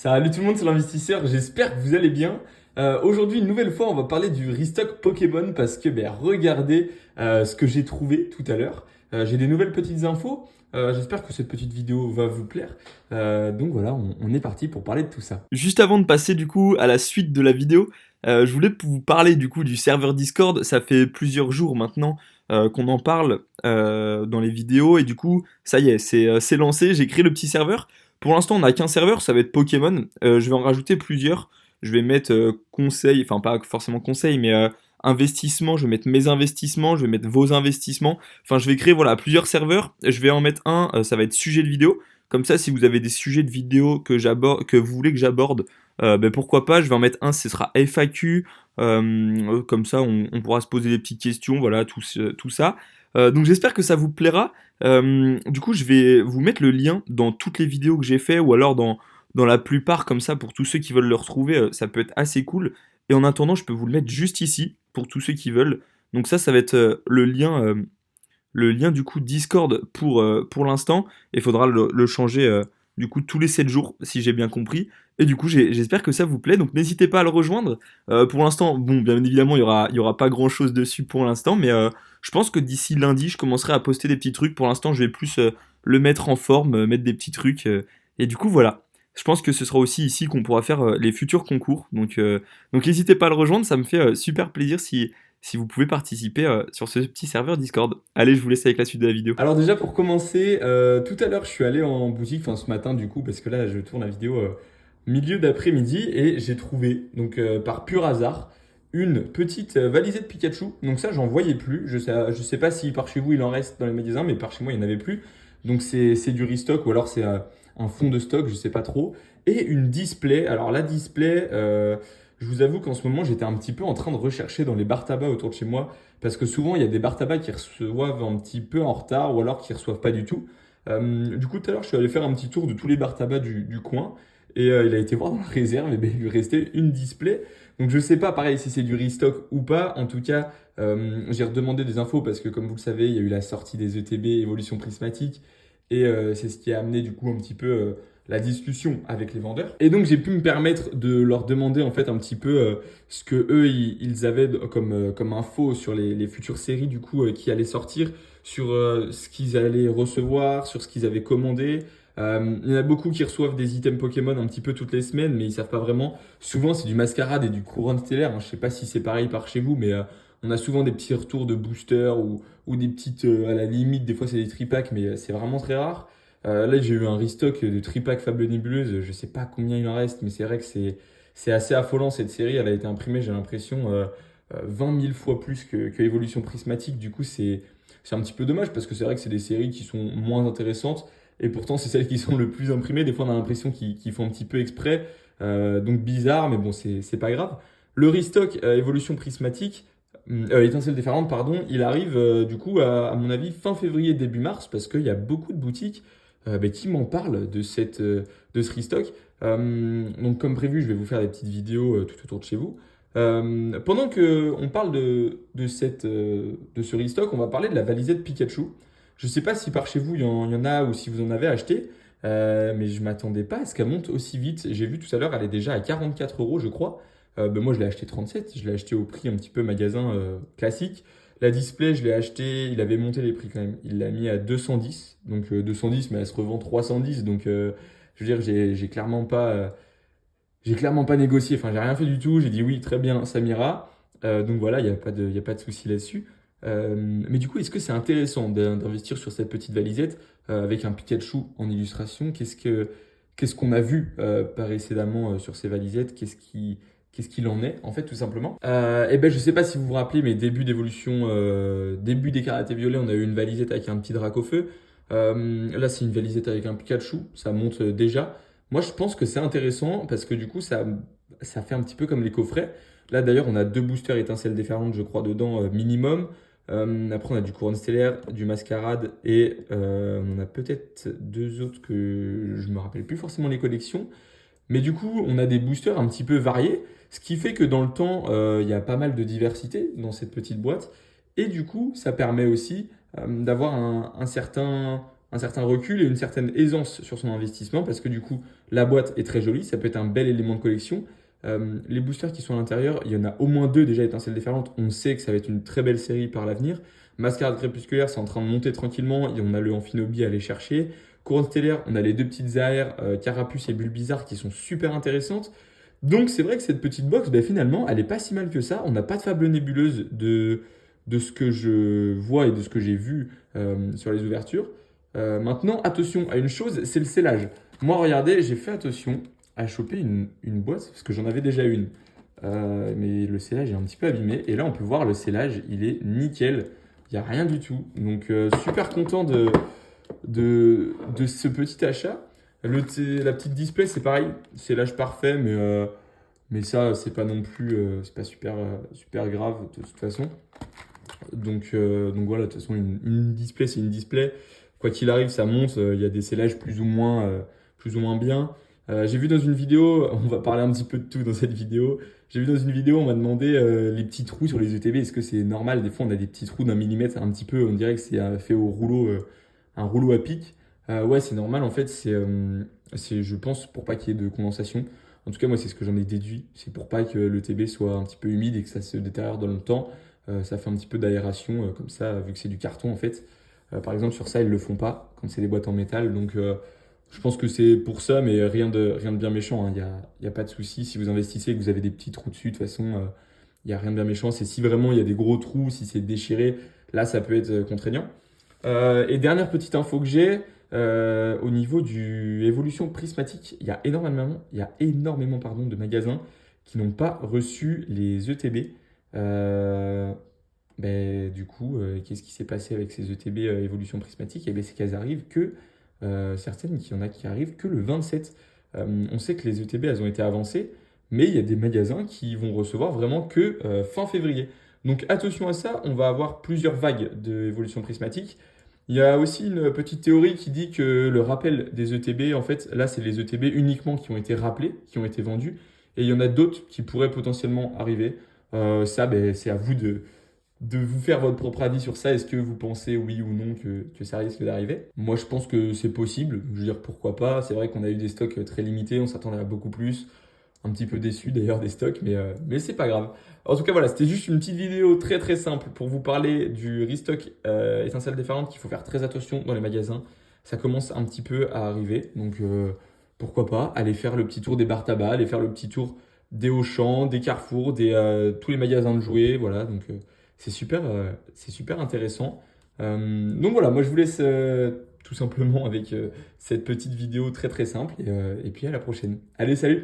Salut tout le monde, c'est l'investisseur, j'espère que vous allez bien. Aujourd'hui, une nouvelle fois, on va parler du restock Pokémon parce que regardez ce que j'ai trouvé tout à l'heure. J'ai des nouvelles petites infos. J'espère que cette petite vidéo va vous plaire. Donc voilà, on est parti pour parler de tout ça. Juste avant de passer du coup à la suite de la vidéo, je voulais vous parler du coup du serveur Discord. Ça fait plusieurs jours maintenant qu'on en parle dans les vidéos et du coup ça y est, c'est lancé. J'ai créé le petit serveur. Pour l'instant, on n'a qu'un serveur, ça va être Pokémon. Je vais en rajouter plusieurs. Je vais mettre conseils, enfin pas forcément conseils, mais investissement. Je vais mettre mes investissements, je vais mettre vos investissements. Enfin, je vais créer voilà plusieurs serveurs. Je vais en mettre un, ça va être sujet de vidéo. Comme ça, si vous avez des sujets de vidéo que vous voulez que j'aborde, pourquoi pas, je vais en mettre un, ce sera FAQ. Comme ça, on pourra se poser des petites questions, voilà, tout ça. Donc j'espère que ça vous plaira. Du coup, je vais vous mettre le lien dans toutes les vidéos que j'ai fait ou alors dans la plupart, comme ça, pour tous ceux qui veulent le retrouver, ça peut être assez cool. Et en attendant, je peux vous le mettre juste ici, pour tous ceux qui veulent. Donc ça va être le lien du coup Discord pour l'instant. Il faudra le changer du coup tous les 7 jours, si j'ai bien compris. Et du coup, j'espère que ça vous plaît. Donc n'hésitez pas à le rejoindre. Pour l'instant, bon, bien évidemment, il y aura pas grand-chose dessus pour l'instant. Mais je pense que d'ici lundi, je commencerai à poster des petits trucs. Pour l'instant, je vais plus le mettre en forme, mettre des petits trucs. Et du coup, voilà. Je pense que ce sera aussi ici qu'on pourra faire les futurs concours. Donc n'hésitez pas à le rejoindre. Ça me fait super plaisir si vous pouvez participer sur ce petit serveur Discord. Allez, je vous laisse avec la suite de la vidéo. Alors déjà pour commencer, tout à l'heure je suis allé en boutique, enfin ce matin du coup, parce que là je tourne la vidéo milieu d'après-midi et j'ai trouvé, donc par pur hasard, une petite valisette Pikachu. Donc ça j'en voyais plus, je sais pas si par chez vous il en reste dans les magasins, mais par chez moi il n'y en avait plus. Donc c'est du restock ou alors c'est un fond de stock, je sais pas trop. Et une display, alors la display, je vous avoue qu'en ce moment j'étais un petit peu en train de rechercher dans les bar tabac autour de chez moi parce que souvent, il y a des bar tabac qui reçoivent un petit peu en retard ou alors qui reçoivent pas du tout. Du coup, tout à l'heure, je suis allé faire un petit tour de tous les bar tabac du coin et il a été voir dans la réserve et ben, il lui restait une display. Donc, je sais pas, pareil, si c'est du restock ou pas. En tout cas, j'ai redemandé des infos parce que, comme vous le savez, il y a eu la sortie des ETB Évolution Prismatique et c'est ce qui a amené du coup un petit peu la discussion avec les vendeurs. Et donc j'ai pu me permettre de leur demander en fait un petit peu ce que eux ils avaient comme info sur les futures séries du coup qui allaient sortir, sur ce qu'ils allaient recevoir, sur ce qu'ils avaient commandé. Il y en a beaucoup qui reçoivent des items Pokémon un petit peu toutes les semaines, mais ils savent pas vraiment. Souvent c'est du mascarade et du couronne stellaire. Hein. Je sais pas si c'est pareil par chez vous, mais on a souvent des petits retours de boosters ou des petites à la limite. Des fois c'est des tripacks, mais c'est vraiment très rare. Là, j'ai eu un restock de tripack Fable Nébuleuse. Je sais pas combien il en reste, mais c'est vrai que c'est assez affolant cette série. Elle a été imprimée, j'ai l'impression, 20 000 fois plus que Evolution Prismatique. Du coup, c'est un petit peu dommage parce que c'est vrai que c'est des séries qui sont moins intéressantes et pourtant, c'est celles qui sont le plus imprimées. Des fois, on a l'impression qu'ils font un petit peu exprès. Donc bizarre, mais bon, c'est pas grave. Le restock Evolution Prismatique, étincelle déferlante, pardon, il arrive du coup à mon avis fin février, début mars parce qu'il y a beaucoup de boutiques qui m'en parle de ce restock. Donc comme prévu, je vais vous faire des petites vidéos tout autour de chez vous. Pendant que on parle de ce restock, on va parler de la valisette Pikachu. Je ne sais pas si par chez vous il y en a ou si vous en avez acheté, mais je ne m'attendais pas à ce qu'elle monte aussi vite. J'ai vu tout à l'heure, elle est déjà à 44 euros, je crois. Moi, je l'ai acheté 37, je l'ai acheté au prix un petit peu magasin classique. La display, je l'ai acheté, il avait monté les prix quand même. Il l'a mis à 210, donc 210, mais elle se revend 310. Donc, je veux dire, j'ai clairement pas négocié. Enfin, j'ai rien fait du tout. J'ai dit oui, très bien, ça m'ira. Donc voilà, il y a pas de souci là-dessus. Mais du coup, est-ce que c'est intéressant d'investir sur cette petite valisette avec un Pikachu en illustration? Qu'est-ce qu'on a vu précédemment sur ces valisettes? Qu'est-ce qu'il en est, en fait, tout simplement. Et ben, je sais pas si vous vous rappelez, mais début d'évolution, début des karatés violets, on a eu une valisette avec un petit drac au feu. Là, c'est une valisette avec un Pikachu, ça monte déjà. Moi, je pense que c'est intéressant parce que du coup, ça fait un petit peu comme les coffrets. Là, d'ailleurs, on a deux boosters étincelles déferlantes, je crois, dedans, minimum. Après, on a du couronne stellaire, du mascarade et on a peut-être deux autres que je me rappelle plus forcément les collections. Mais du coup, on a des boosters un petit peu variés, ce qui fait que dans le temps, il y a pas mal de diversité dans cette petite boîte. Et du coup, ça permet aussi d'avoir un certain un certain recul et une certaine aisance sur son investissement parce que du coup, la boîte est très jolie, ça peut être un bel élément de collection. Les boosters qui sont à l'intérieur, il y en a au moins deux déjà étincelles déferlantes. On sait que ça va être une très belle série par l'avenir. Mascarade crépusculaire, c'est en train de monter tranquillement. Et on a le Amphinobi à aller chercher. Couronne stellaire, on a les deux petites AR, Carapuce et Bulbizarre qui sont super intéressantes. Donc c'est vrai que cette petite box, ben, finalement, elle est pas si mal que ça. On n'a pas de fable nébuleuse de ce que je vois et de ce que j'ai vu sur les ouvertures. Maintenant, attention à une chose, c'est le scellage. Moi, regardez, j'ai fait attention à choper une boîte, parce que j'en avais déjà une. Mais le scellage est un petit peu abîmé. Et là, on peut voir le scellage, il est nickel. Il n'y a rien du tout. Donc, super content de ce petit achat. La petite display, c'est pareil. Scellage parfait, mais ça, c'est pas non plus c'est pas super grave de toute façon. Donc voilà, de toute façon, une display, c'est une display. Quoi qu'il arrive, ça monte. Il y a des scellages plus ou moins bien. J'ai vu dans une vidéo, on va parler un petit peu de tout dans cette vidéo. J'ai vu dans une vidéo, on m'a demandé les petits trous sur les ETB. Est-ce que c'est normal? Des fois, on a des petits trous d'un millimètre, un petit peu, on dirait que c'est fait au rouleau, un rouleau à pic. Ouais, c'est normal. En fait, je pense, pour pas qu'il y ait de condensation. En tout cas, moi, c'est ce que j'en ai déduit. C'est pour pas que le TB soit un petit peu humide et que ça se détériore dans le temps. Ça fait un petit peu d'aération comme ça, vu que c'est du carton en fait. Par exemple, sur ça, ils le font pas quand c'est des boîtes en métal. Donc, je pense que c'est pour ça, mais rien de bien méchant, hein. Il y a pas de souci. Si vous investissez et que vous avez des petits trous dessus, de toute façon, il n'y a rien de bien méchant. C'est si vraiment il y a des gros trous, si c'est déchiré, là, ça peut être contraignant. Et dernière petite info que j'ai, au niveau du évolution prismatique, il y a énormément pardon, de magasins qui n'ont pas reçu les ETB. Du coup, qu'est-ce qui s'est passé avec ces ETB évolution prismatique? Eh ben, c'est qu'elles arrivent que, certaines, qu'il y en a qui arrivent que le 27. On sait que les ETB, elles ont été avancées, mais il y a des magasins qui vont recevoir vraiment que fin février. Donc attention à ça, on va avoir plusieurs vagues d'évolution prismatique. Il y a aussi une petite théorie qui dit que le rappel des ETB, en fait, là, c'est les ETB uniquement qui ont été rappelés, qui ont été vendus, et il y en a d'autres qui pourraient potentiellement arriver. Ça, ben, c'est à vous de vous faire votre propre avis sur ça. Est-ce que vous pensez oui ou non que ça risque d'arriver? Moi, je pense que c'est possible. Je veux dire, pourquoi pas? C'est vrai qu'on a eu des stocks très limités, on s'attendait à beaucoup plus. Un petit peu déçu d'ailleurs des stocks, mais c'est pas grave. En tout cas, voilà, c'était juste une petite vidéo très très simple pour vous parler du restock étincelle déferlante qu'il faut faire très attention dans les magasins. Ça commence un petit peu à arriver, donc pourquoi pas aller faire le petit tour des bars tabac, aller faire le petit tour des Auchan, des Carrefour, tous les magasins de jouets, voilà. Donc c'est super intéressant. Donc voilà, moi je vous laisse tout simplement avec cette petite vidéo très très simple et puis à la prochaine. Allez, salut!